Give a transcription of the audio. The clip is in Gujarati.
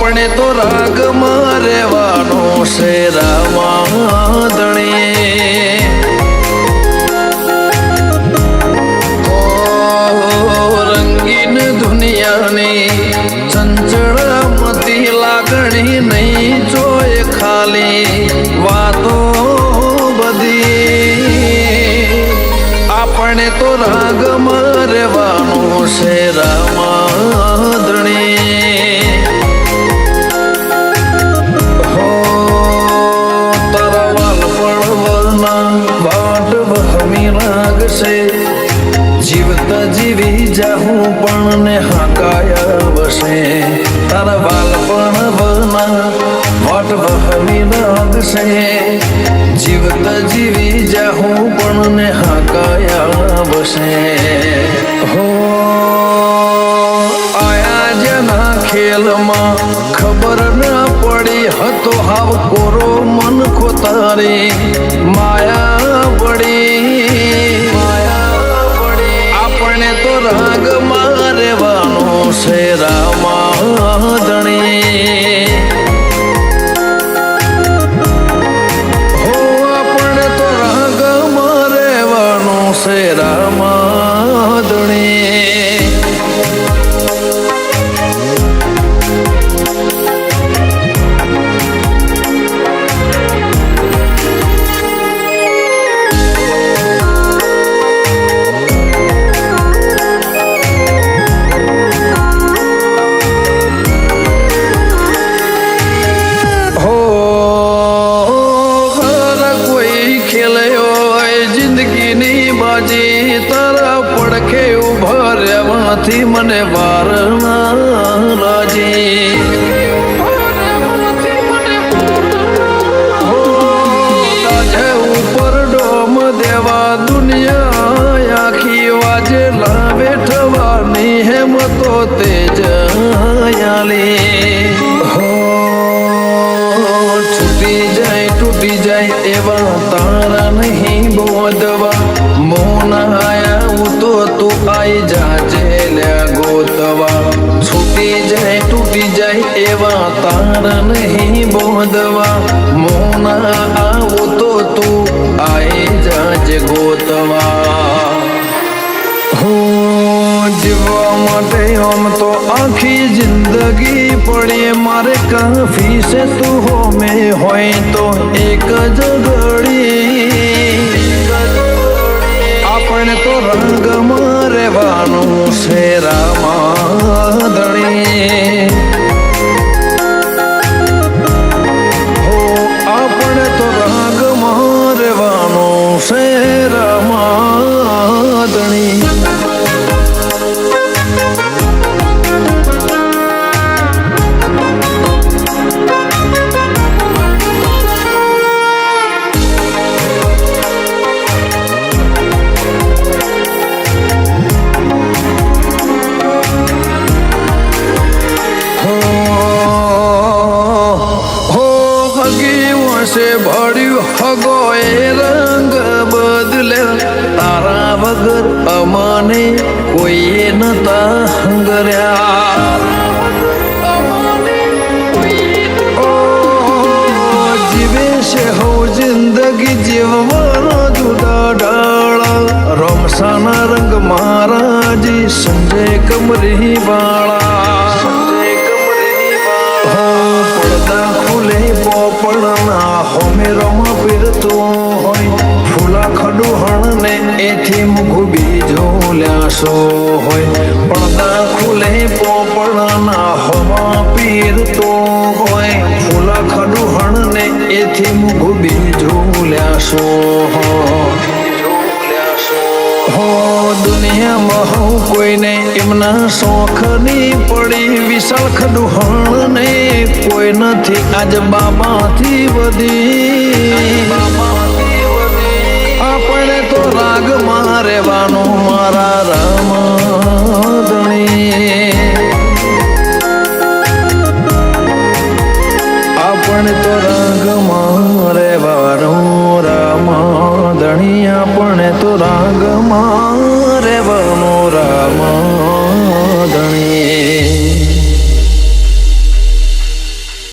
આપણે તો રાગમાં રહેવાનો છે રામાધણી રંગીન દુનિયાની ચંચળમતી લાગણી નહીં જોય ખાલી વાતો બધી આપણે તો રાગમાં રહેવાનું છે રામાધણી હો તારા વાલપણવરના વાટ વહમી લાગશે જીવતા જીવી જાહું પણ ને હાકાયા વસે તારા બાળપણવના વાટ વહમી લાગશે જીવતા જીવી જાહું પણ ને હાકાયા વસે હો આયા જેના ખેલમાં ખબર ન પડી હતો હાવ કોરો મન ખોતારી માયા પડી આપણે તો રાગમાં રહેવાનું છે રામાધણી હો આપણે તો રાગમાં રહેવાનું છે રામાધણી તારા પડખે ઉભા રહેવાથી મને વાર ના લાજી તાજે ઉપર ડોમ દેવા દુનિયા આખી વાજે લાવે ઠવાની હેમતો તેજ આલી હો છૂટી જાય તૂટી જાય એવા તારા નહીં બોધવા મોના આયા તો તું આઈ જાજે લ્યા ગોતવા છૂટી જાય તૂટી જાય એવા તારા નહીં બોધવા મોના આવો તો તું આઈ જાજે ગોતવા હું જીવવા માટે આમ તો આખી જિંદગી પડી મારે કાફી છે તું હો મેં હોય તો એક જ ઘડી આપણે તો રંગમાં રહેવાનું છે રામાધણી હો આપણે તો રંગમાં રહેવાનું છે રામાધણી ભળ્યું હગો એ રંગ બદલે તારા વગર અમને કોઈએ નતા હંગર્યા જીવે છે હો જિંદગી જીવવાનો જુદા ડાળા રમસાના રંગ મહારાજી સંજય કમરી વાળા પડદા ખુલે પોપડના હોમે રમ પીરતો હોય ફૂલા ખડુહણ ને એથી મુખ બીજો લ્યાસો હોય પડદા ખુલે પોપડના હોમાં પીરતો હોય ફૂલા ખડુહણ ને એથી મુખ બીજો લ્યાસો હો દુનિયામાં હું કોઈને એમના શોખની પડી વિશાલ ખડુહણ ને કોઈ નથી આજ બાબાથી વધી